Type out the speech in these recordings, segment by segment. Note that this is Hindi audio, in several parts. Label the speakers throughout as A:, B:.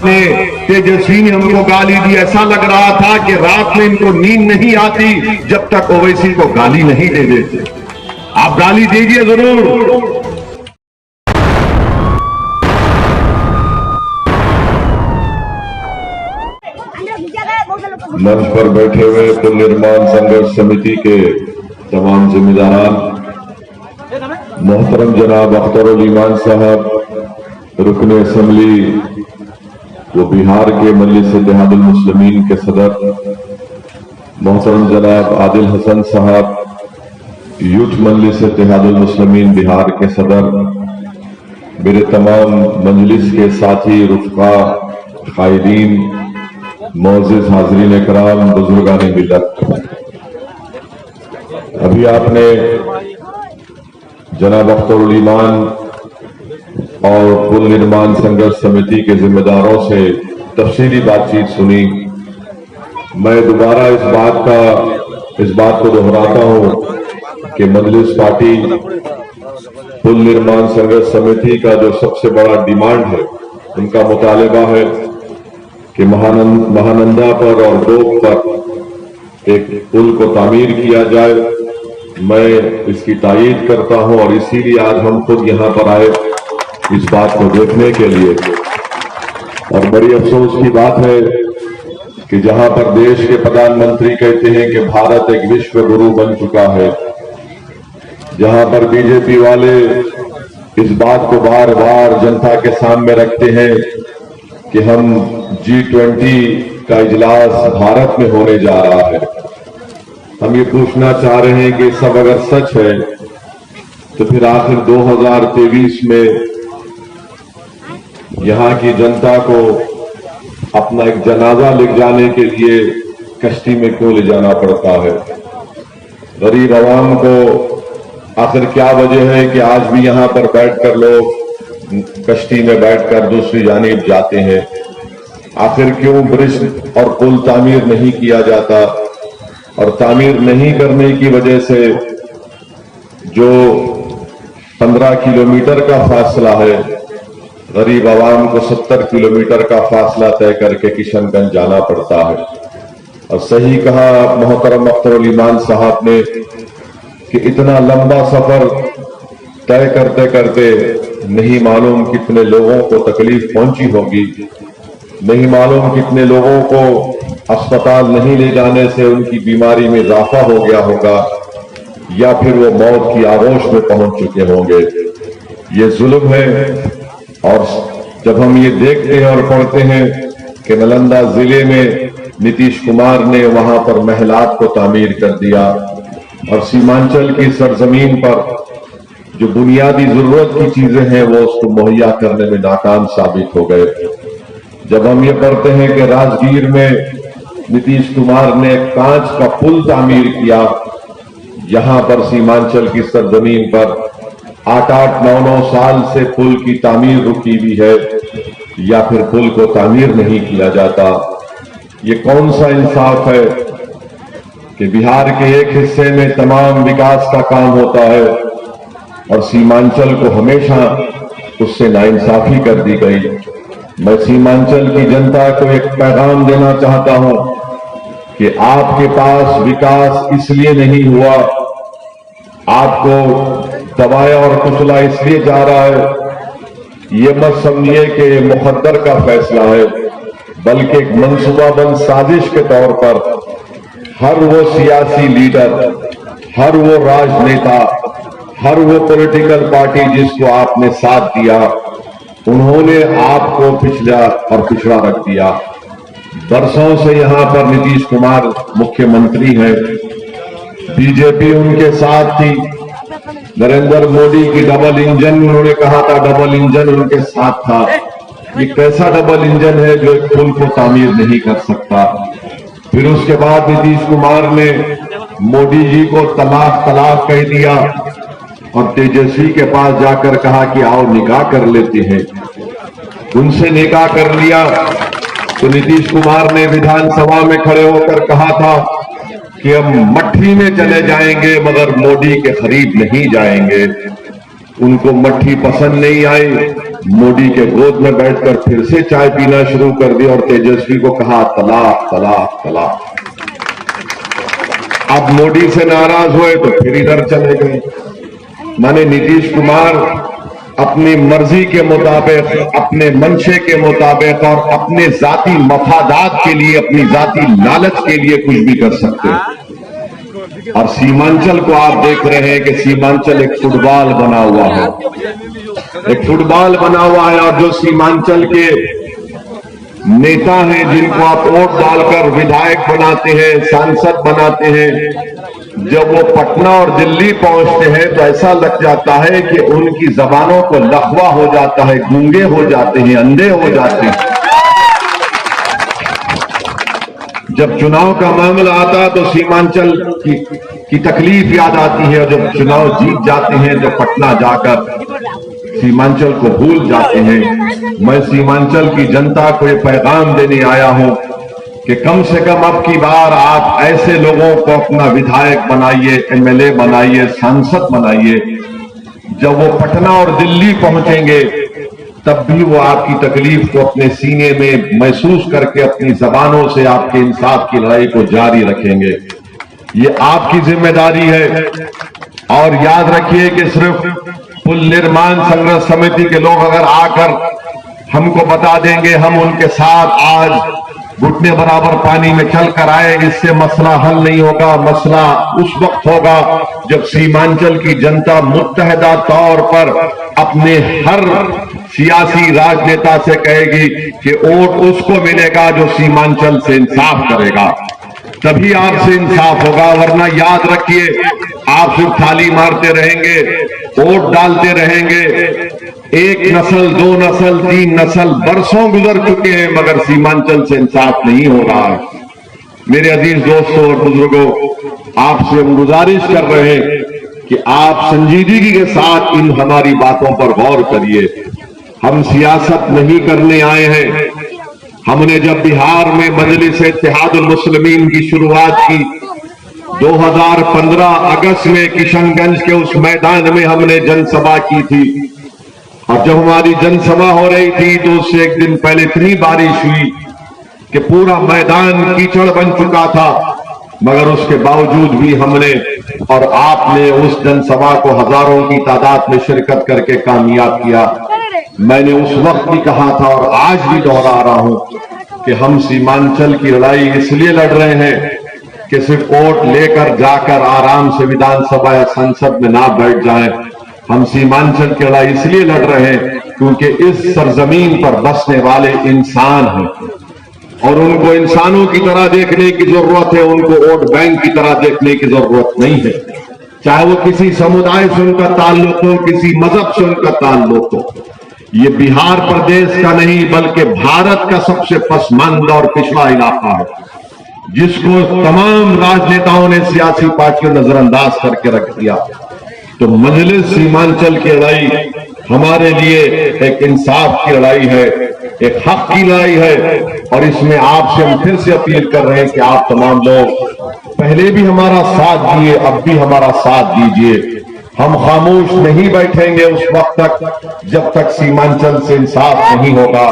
A: ने तेजस्वी ने हमको गाली दी। ऐसा लग रहा था कि रात में इनको नींद नहीं आती जब तक ओवैसी को गाली नहीं दे देते। आप गाली दीजिए जरूर।
B: मंच पर बैठे हुए पुल निर्माण संघर्ष समिति के तमाम जिम्मेदारान, मोहतरम जनाब अख्तरुल ईमान साहब, रुकन असम्बली वो बिहार के मजलिस इत्तेहादुल मुस्लिमीन के सदर, मोहतरम जनाब आदिल हसन साहब, यूथ मजलिस इत्तेहादुल मुस्लिमीन बिहार के सदर, मेरे तमाम मजलिस के साथी, रुफ़का, कायदीन, मोअज़्ज़िज़ हाज़रीन इकराम, बुजुर्गान मिल्लत, अभी आपने जनाब अख्तरुल ईमान और पुल निर्माण संघर्ष समिति के जिम्मेदारों से तफसीली बातचीत सुनी। मैं दोबारा इस बात को दोहराता हूं कि मजलिस पार्टी पुल निर्माण संघर्ष समिति का जो सबसे बड़ा डिमांड है, उनका मुतालिबा है कि महानंदा पर और डोब पर एक पुल को तामीर किया जाए। मैं इसकी तायीद करता हूं और इसीलिए आज हम खुद यहां पर आए इस बात को देखने के लिए। और बड़ी अफसोस की बात है कि जहां पर देश के प्रधानमंत्री कहते हैं कि भारत एक विश्व गुरु बन चुका है, जहां पर बीजेपी वाले इस बात को बार बार जनता के सामने रखते हैं कि हम G20 का इजलास भारत में होने जा रहा है। हम ये पूछना चाह रहे हैं कि सब अगर सच है तो फिर आखिर 2023 में यहां की जनता को अपना एक जनाजा ले जाने के लिए कश्ती में क्यों ले जाना पड़ता है? गरीब आवाम को आखिर क्या वजह है कि आज भी यहां पर बैठकर लोग कश्ती में बैठकर दूसरी जानिब जाते हैं? आखिर क्यों ब्रिज और पुल तामीर नहीं किया जाता? और तामीर नहीं करने की वजह से जो 15 किलोमीटर का फासला है, गरीब आवाम को 70 किलोमीटर का फासला तय करके किशनगंज जाना पड़ता है। और सही कहा मोहतरम अख्तरुल ईमान साहब ने कि इतना लंबा सफर तय करते करते नहीं मालूम कितने लोगों को तकलीफ पहुंची होगी, नहीं मालूम कितने लोगों को अस्पताल नहीं ले जाने से उनकी बीमारी में इजाफा हो गया होगा, या फिर वो मौत की आगोश में पहुंच चुके होंगे। ये जुल्म है। और जब हम ये देखते हैं और पढ़ते हैं कि नालंदा जिले में नीतीश कुमार ने वहां पर महलात को तामीर कर दिया और सीमांचल की सरजमीन पर जो बुनियादी जरूरत की चीजें हैं वो उसको मुहैया करने में नाकाम साबित हो गए। जब हम ये पढ़ते हैं कि राजगीर में नीतीश कुमार ने कांच का पुल तामीर किया, यहां पर सीमांचल की सरजमीन पर 8-8, 9-9 साल से पुल की तामीर रुकी हुई है, या फिर पुल को तामीर नहीं किया जाता। ये कौन सा इंसाफ है कि बिहार के एक हिस्से में तमाम विकास का काम होता है और सीमांचल को हमेशा उससे नाइंसाफी कर दी गई। मैं सीमांचल की जनता को एक पैगाम देना चाहता हूं कि आपके पास विकास इसलिए नहीं हुआ, आपको दबाया और कुचला इसलिए जा रहा है, ये मत समझिए कि मुकद्दर का फैसला है, बल्कि एक मंसूबाबंद साजिश के तौर पर हर वो सियासी लीडर, हर वो राजनेता, हर वो पॉलिटिकल पार्टी जिसको आपने साथ दिया, उन्होंने आपको पिछड़ा और पिछड़ा रख दिया। बरसों से यहां पर नीतीश कुमार मुख्यमंत्री हैं, बीजेपी उनके साथ थी, नरेंद्र मोदी की डबल इंजन, उन्होंने कहा था डबल इंजन उनके साथ था। ये कैसा डबल इंजन है जो एक पुल को तामीर नहीं कर सकता? फिर उसके बाद नीतीश कुमार ने मोदी जी को तलाक तलाक कह दिया और तेजस्वी के पास जाकर कहा कि आओ निकाह कर लेते हैं। उनसे निकाह कर लिया तो नीतीश कुमार ने विधानसभा में खड़े होकर कहा था कि हम मट्ठी में चले जाएंगे मगर मोदी के करीब नहीं जाएंगे। उनको मट्ठी पसंद नहीं आई मोदी के गोद में बैठकर फिर से चाय पीना शुरू कर दी और तेजस्वी को कहा तलाक तलाक तलाक। अब मोदी से नाराज हुए तो फिर इधर चले गए। माने नीतीश कुमार अपनी मर्जी के मुताबिक, अपने मंशे के मुताबिक और अपने जाती मफादात के लिए, अपनी जाती लालच के लिए कुछ भी कर सकते हैं। और सीमांचल को आप देख रहे हैं कि सीमांचल एक फुटबॉल बना हुआ है, एक फुटबॉल बना हुआ है। और जो सीमांचल के नेता हैं जिनको आप वोट डालकर विधायक बनाते हैं, सांसद बनाते हैं, जब वो पटना और दिल्ली पहुंचते हैं तो ऐसा लग जाता है कि उनकी जबानों को लकवा हो जाता है, गूंगे हो जाते हैं, अंधे हो जाते हैं। जब चुनाव का मामला आता है तो सीमांचल की तकलीफ याद आती है, और जब चुनाव जीत जाते हैं तो पटना जाकर सीमांचल को भूल जाते हैं। मैं सीमांचल की जनता को ये पैगाम देने आया हूं कि कम से कम अब की बार आप ऐसे लोगों को अपना विधायक बनाइए, एमएलए बनाइए, सांसद बनाइए, जब वो पटना और दिल्ली पहुंचेंगे तब भी वो आपकी तकलीफ को अपने सीने में महसूस करके अपनी जबानों से आपके इंसाफ की लड़ाई को जारी रखेंगे। ये आपकी जिम्मेदारी है। और याद रखिए कि सिर्फ पुल निर्माण संघर्ष समिति के लोग अगर आकर हमको बता देंगे, हम उनके साथ आज घुटने बराबर पानी में चलकर आए, इससे मसला हल नहीं होगा। मसला उस वक्त होगा जब सीमांचल की जनता मुत्तहदा तौर पर अपने हर सियासी राजनेता से कहेगी कि वोट उसको मिलेगा जो सीमांचल से इंसाफ करेगा, तभी आपसे इंसाफ होगा। वरना याद रखिए, आप सिर्फ थाली मारते रहेंगे, वोट डालते रहेंगे, एक नस्ल, दो नस्ल, तीन नस्ल, बरसों गुजर चुके हैं मगर सीमांचल से इंसाफ नहीं हो रहा है। मेरे अजीज दोस्तों और बुजुर्गों, आपसे हम गुजारिश कर रहे हैं कि आप संजीदगी के साथ इन हमारी बातों पर गौर करिए। हम सियासत नहीं करने आए हैं। हमने जब बिहार में मजलिस इत्तेहादुल मुस्लिमीन की शुरुआत की 2015 अगस्त में किशनगंज के उस मैदान में हमने जनसभा की थी। और जब हमारी जनसभा हो रही थी तो उससे एक दिन पहले इतनी बारिश हुई कि पूरा मैदान कीचड़ बन चुका था, मगर उसके बावजूद भी हमने और आपने उस जनसभा को हजारों की तादाद में शिरकत करके कामयाब किया। मैंने उस वक्त भी कहा था और आज भी दोहरा रहा हूं कि हम सीमांचल की लड़ाई इसलिए लड़ रहे हैं कि सिर्फ वोट लेकर जाकर आराम से विधानसभा या संसद में ना बैठ जाएं। हम सीमांचल की लड़ाई इसलिए लड़ रहे हैं क्योंकि इस सरजमीन पर बसने वाले इंसान हैं और उनको इंसानों की तरह देखने की जरूरत है, उनको वोट बैंक की तरह देखने की जरूरत नहीं है। चाहे वो किसी समुदाय से उनका ताल्लुक हो, किसी मजहब से उनका ताल्लुक हो। ये बिहार प्रदेश का नहीं बल्कि भारत का सबसे पसमानदा और पिछड़ा इलाका है, जिसको तमाम राजनेताओं ने, सियासी पार्टियों नजरअंदाज करके रख दिया। तो मजलिस सीमांचल की लड़ाई हमारे लिए एक इंसाफ की लड़ाई है, एक हक की लड़ाई है। और इसमें आपसे हम फिर से अपील कर रहे हैं कि आप तमाम लोग पहले भी हमारा साथ दिए, अब भी हमारा साथ दीजिए। हम खामोश नहीं बैठेंगे उस वक्त तक जब तक सीमांचल से इंसाफ नहीं होगा।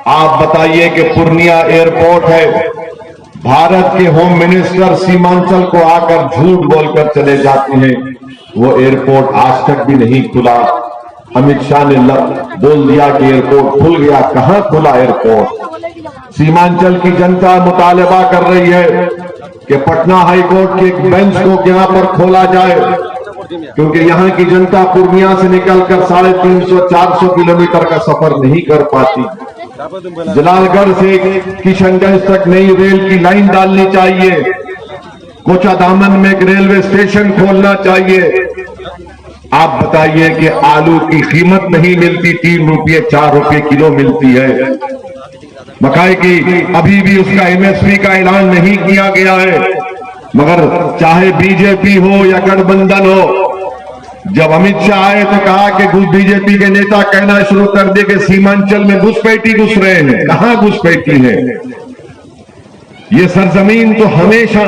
B: आप बताइए कि पूर्णिया एयरपोर्ट है, भारत के होम मिनिस्टर सीमांचल को आकर झूठ बोलकर चले जाते हैं। वो एयरपोर्ट आज तक भी नहीं खुला। अमित शाह ने बोल दिया कि एयरपोर्ट खुल गया, कहां खुला एयरपोर्ट? सीमांचल की जनता मुतालबा कर रही है कि पटना हाईकोर्ट के एक बेंच को यहां पर खोला जाए, क्योंकि यहां की जनता पूर्णिया से निकलकर 350-400 किलोमीटर का सफर नहीं कर पाती। जलालगढ़ से किशनगंज तक नई रेल की लाइन डालनी चाहिए। कोचा दामन में एक रेलवे स्टेशन खोलना चाहिए। आप बताइए कि आलू की कीमत नहीं मिलती, 3 रुपये 4 रुपये किलो मिलती है। मकाई की अभी भी उसका एमएसपी का ऐलान नहीं किया गया है, मगर चाहे बीजेपी हो या गठबंधन हो, जब अमित शाह आए तो कहा कि बीजेपी के नेता कहना शुरू कर दे कि सीमांचल में घुसपैठी घुस रहे हैं। कहां घुसपैठी है? ये सरजमीन तो हमेशा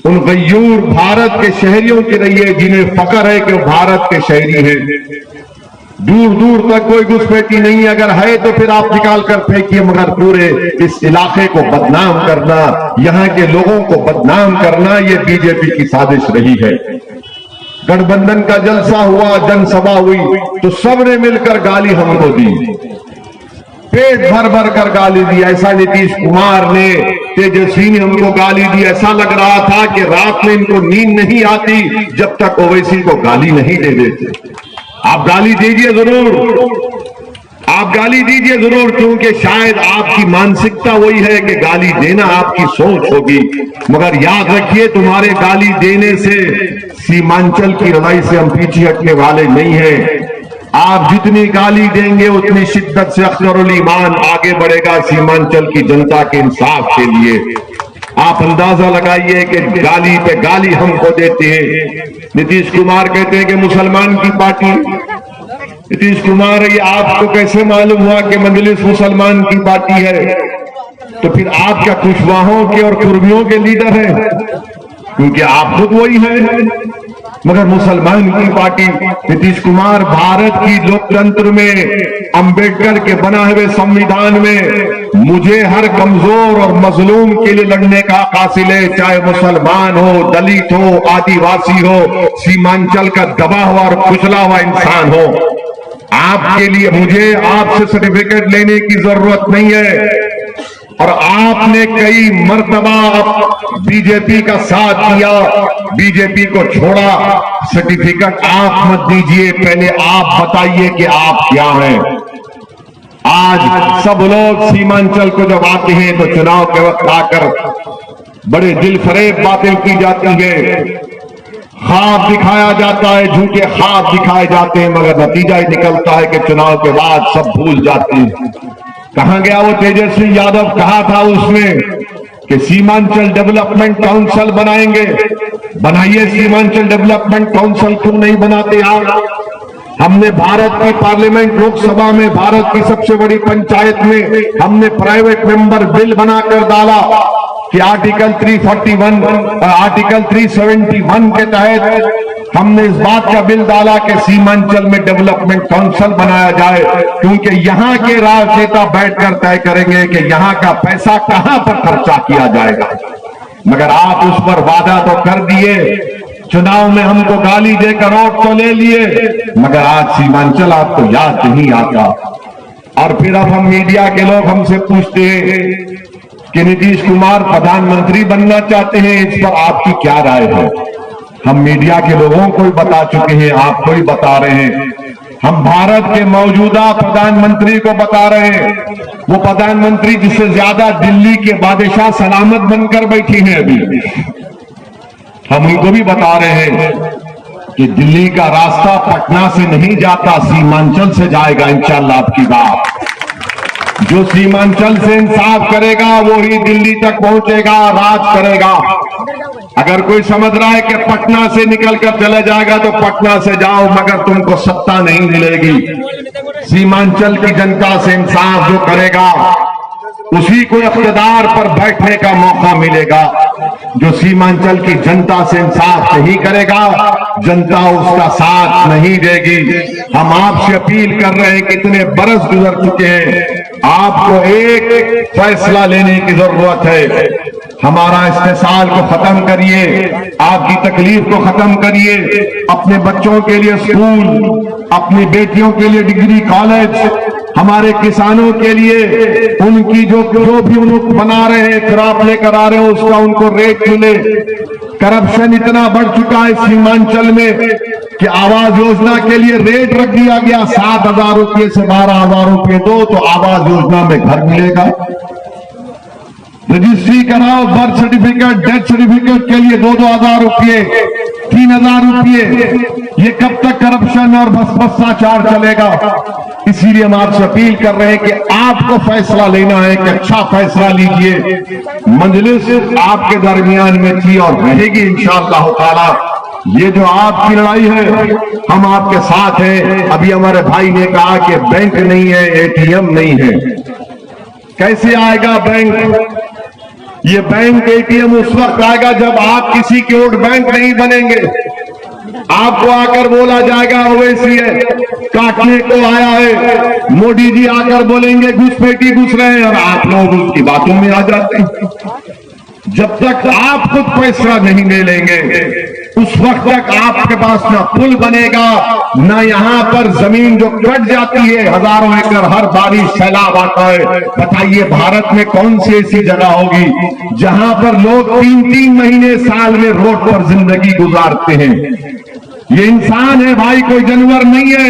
B: उन गयूर भारत के शहरियों की रही है जिन्हें फक्र है कि वो भारत के शहरी हैं।
A: दूर दूर तक कोई घुसपैठी नहीं, अगर है तो फिर आप निकाल कर फेंकिए, मगर पूरे इस इलाके को बदनाम करना, यहां के लोगों को बदनाम करना, ये बीजेपी की साजिश रही है। गठबंधन का जलसा हुआ, जनसभा हुई, तो सबने मिलकर गाली हमको दी, पेट भर भर कर गाली दी। ऐसा नीतीश कुमार ने, तेजस्वी ने हमको गाली दी, ऐसा लग रहा था कि रात में इनको नींद नहीं आती जब तक ओवैसी को गाली नहीं दे देते। आप गाली दीजिए जरूर, आप गाली दीजिए जरूर, क्योंकि शायद आपकी मानसिकता वही है कि गाली देना आपकी सोच होगी, मगर याद रखिए तुम्हारे गाली देने से सीमांचल की लड़ाई से हम पीछे हटने वाले नहीं हैं। आप जितनी गाली देंगे उतनी शिद्दत से अख्तरुल ईमान आगे बढ़ेगा सीमांचल की जनता के इंसाफ के लिए। आप अंदाजा लगाइए कि गाली पे गाली हमको देते हैं। नीतीश कुमार कहते हैं कि मुसलमान की पार्टी। नीतीश कुमार, ये आपको कैसे मालूम हुआ कि मजलिस मुसलमान की पार्टी है? तो फिर आप क्या कुशवाहों के और कुर्मियों के लीडर हैं? क्योंकि आप खुद वही हैं, मगर मुसलमान की पार्टी। नीतीश कुमार, भारत की लोकतंत्र में, अंबेडकर के बना हुए संविधान में मुझे हर कमजोर और मजलूम के लिए लड़ने का हासिल है, चाहे मुसलमान हो, दलित हो, आदिवासी हो, सीमांचल का दबा हुआ और कुचला हुआ इंसान हो। आपके लिए मुझे आपसे सर्टिफिकेट लेने की जरूरत नहीं है। और आपने कई मर्तबा बीजेपी का साथ दिया, बीजेपी को छोड़ा, सर्टिफिकेट आप मत दीजिए, पहले आप बताइए कि आप क्या हैं। आज सब लोग सीमांचल को जब आते हैं तो चुनाव के वक्त आकर बड़े दिल फरेब बातें की जाती है, ख्वाब दिखाया जाता है, झूठे ख्वाब दिखाए जाते हैं, मगर नतीजा ही निकलता है कि चुनाव के बाद सब भूल जाते हैं। कहां गया वो तेजस्वी यादव? कहा था उसमें कि सीमांचल डेवलपमेंट काउंसिल बनाएंगे। बनाइए सीमांचल डेवलपमेंट काउंसिल, क्यों नहीं बनाते आप? हमने भारत की पार्लियामेंट, लोकसभा में, भारत की सबसे बड़ी पंचायत में हमने प्राइवेट मेंबर बिल बनाकर डाला कि आर्टिकल 341, आर्टिकल 371 के तहत हमने इस बात का बिल डाला कि सीमांचल में डेवलपमेंट काउंसिल बनाया जाए, क्योंकि यहां के राजनेता बैठकर तय करेंगे कि यहां का पैसा कहां पर खर्चा किया जाएगा। मगर आप उस पर वादा तो कर दिए, चुनाव में हमको गाली देकर वोट तो ले लिए, मगर आज सीमांचल आपको याद नहीं आता। और फिर अब हम मीडिया के लोग हमसे पूछते हैं कि नीतीश कुमार प्रधानमंत्री बनना चाहते हैं, इस पर आपकी क्या राय है? हम मीडिया के लोगों को ही बता चुके हैं, आपको ही बता रहे हैं। हम भारत के मौजूदा प्रधानमंत्री को बता रहे हैं, वो प्रधानमंत्री जिससे ज्यादा दिल्ली के बादशाह सलामत बनकर बैठी हैं अभी। हम उनको भी बता रहे हैं कि दिल्ली का रास्ता पटना से नहीं जाता, सीमांचल से जाएगा इंशाअल्लाह। आपकी बात, जो सीमांचल से इंसाफ करेगा वो ही दिल्ली तक पहुंचेगा, राज करेगा। अगर कोई समझ रहा है कि पटना से निकलकर चले जाएगा तो पटना से जाओ, मगर तुमको सत्ता नहीं मिलेगी। सीमांचल की जनता से इंसाफ जो करेगा उसी को इख्तियार पर बैठने का मौका मिलेगा। जो सीमांचल की जनता से इंसाफ नहीं करेगा, जनता उसका साथ नहीं देगी। हम आपसे अपील कर रहे हैं, कितने बरस गुजर चुके हैं, आपको एक फैसला लेने की जरूरत है। हमारा इस्तेसाल को खत्म करिए, आपकी तकलीफ को खत्म करिए, अपने बच्चों के लिए स्कूल, अपनी बेटियों के लिए डिग्री कॉलेज, हमारे किसानों के लिए उनकी जो भी उनको बना रहे हैं, क्रॉप लेकर आ रहे हैं, उसका उनको रेट मिले। करप्शन इतना बढ़ चुका है सीमांचल में कि आवास योजना के लिए रेट रख दिया गया, 7,000 रुपये से 12,000 रुपये दो तो आवास योजना में घर मिलेगा। रजिस्ट्री कराओ, बर्थ सर्टिफिकेट, डेथ सर्टिफिकेट के लिए 2,000 रुपये, 3,000 रुपये। ये कब तक करप्शन और भ्रष्टाचार चलेगा? इसीलिए हम आपसे अपील कर रहे हैं कि आपको फैसला लेना है कि अच्छा फैसला लीजिए। मजलिस आपके दरमियान में थी और रहेगी इंशाअल्लाह ताला। ये जो आपकी लड़ाई है, हम आपके साथ हैं। अभी हमारे भाई ने कहा कि बैंक नहीं है, एटीएम नहीं है। कैसे आएगा बैंक? ये बैंक एटीएम उस वक्त आएगा जब आप किसी के वोट बैंक नहीं बनेंगे। आपको आकर बोला जाएगा ओवैसी है, काटने को आया है। मोदी जी आकर बोलेंगे घुसपैठी घुस रहे हैं और आप लोग उसकी बातों में आ जाते हैं। जब तक आप खुद फैसला नहीं ले लेंगे उस वक्त तक आपके पास ना पुल बनेगा, ना यहां पर जमीन जो कट जाती है हजारों एकड़, हर बारिश सैलाब आता है। बताइए भारत में कौन सी ऐसी जगह होगी जहां पर लोग 3-3 महीने साल में रोड पर जिंदगी गुजारते हैं। ये इंसान है भाई, कोई जानवर नहीं है।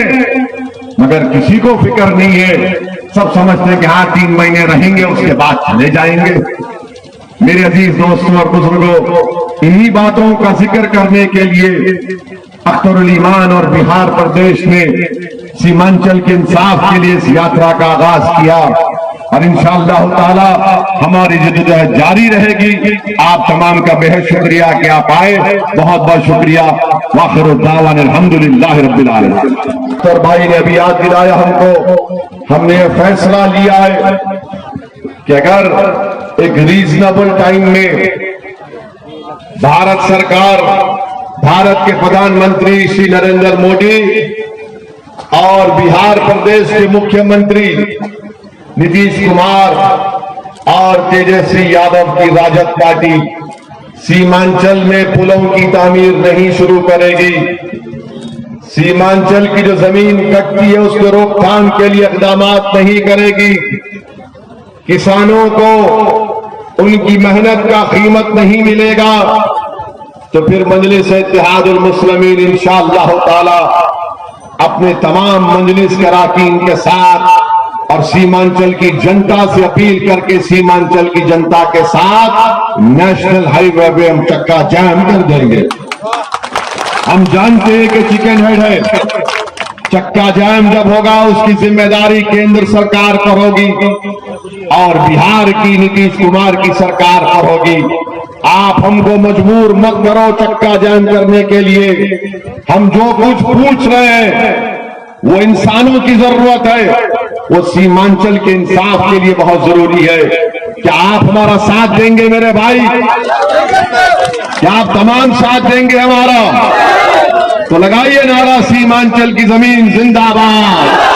A: मगर किसी को फिक्र नहीं है, सब समझते हैं कि हाँ 3 महीने रहेंगे उसके बाद चले जाएंगे। मेरे अजीज दोस्तों और बुजुर्गों, इन्हीं बातों का जिक्र करने के लिए अख्तरुल ईमान और बिहार प्रदेश ने सीमांचल के इंसाफ के लिए इस यात्रा का आगाज किया और इंशाअल्लाह ताला हमारी जद्दोजहद जारी रहेगी। आप तमाम का बेहद शुक्रिया कि आप आए, बहुत बहुत शुक्रिया। वाखिर दावान अल्हम्दुलिल्लाह रब्बिल आलमीन। तो भाई ने अभी याद दिलाया हमको, हमने ये फैसला लिया है कि अगर एक रीजनेबल टाइम में भारत सरकार, भारत के प्रधानमंत्री श्री नरेंद्र मोदी और बिहार प्रदेश के मुख्यमंत्री नीतीश कुमार और तेजस्वी यादव की राजद पार्टी सीमांचल में पुलों की तामीर नहीं शुरू करेगी, सीमांचल की जो जमीन कटती है उसके रोकथाम के लिए इक़दाम नहीं करेगी, किसानों को उनकी मेहनत का कीमत नहीं मिलेगा, तो फिर मजलिस इत्तेहादुल मुस्लिमीन इंशाअल्लाह ताला अपने तमाम मजलिस के अरकान के साथ और सीमांचल की जनता से अपील करके सीमांचल की जनता के साथ नेशनल हाईवे पे हम चक्का जाम कर देंगे। हम जानते हैं कि चिकन हेड है, चक्का जाम जब होगा उसकी जिम्मेदारी केंद्र सरकार पर होगी और बिहार की नीतीश कुमार की सरकार पर होगी। आप हमको मजबूर मत करो चक्का जाम करने के लिए। हम जो कुछ पूछ रहे हैं वो इंसानों की जरूरत है, वो सीमांचल के इंसाफ के लिए बहुत जरूरी है। क्या आप हमारा साथ देंगे मेरे भाई? क्या आप तमाम साथ देंगे हमारा? तो लगाइए नारा सीमांचल की जमीन जिंदाबाद।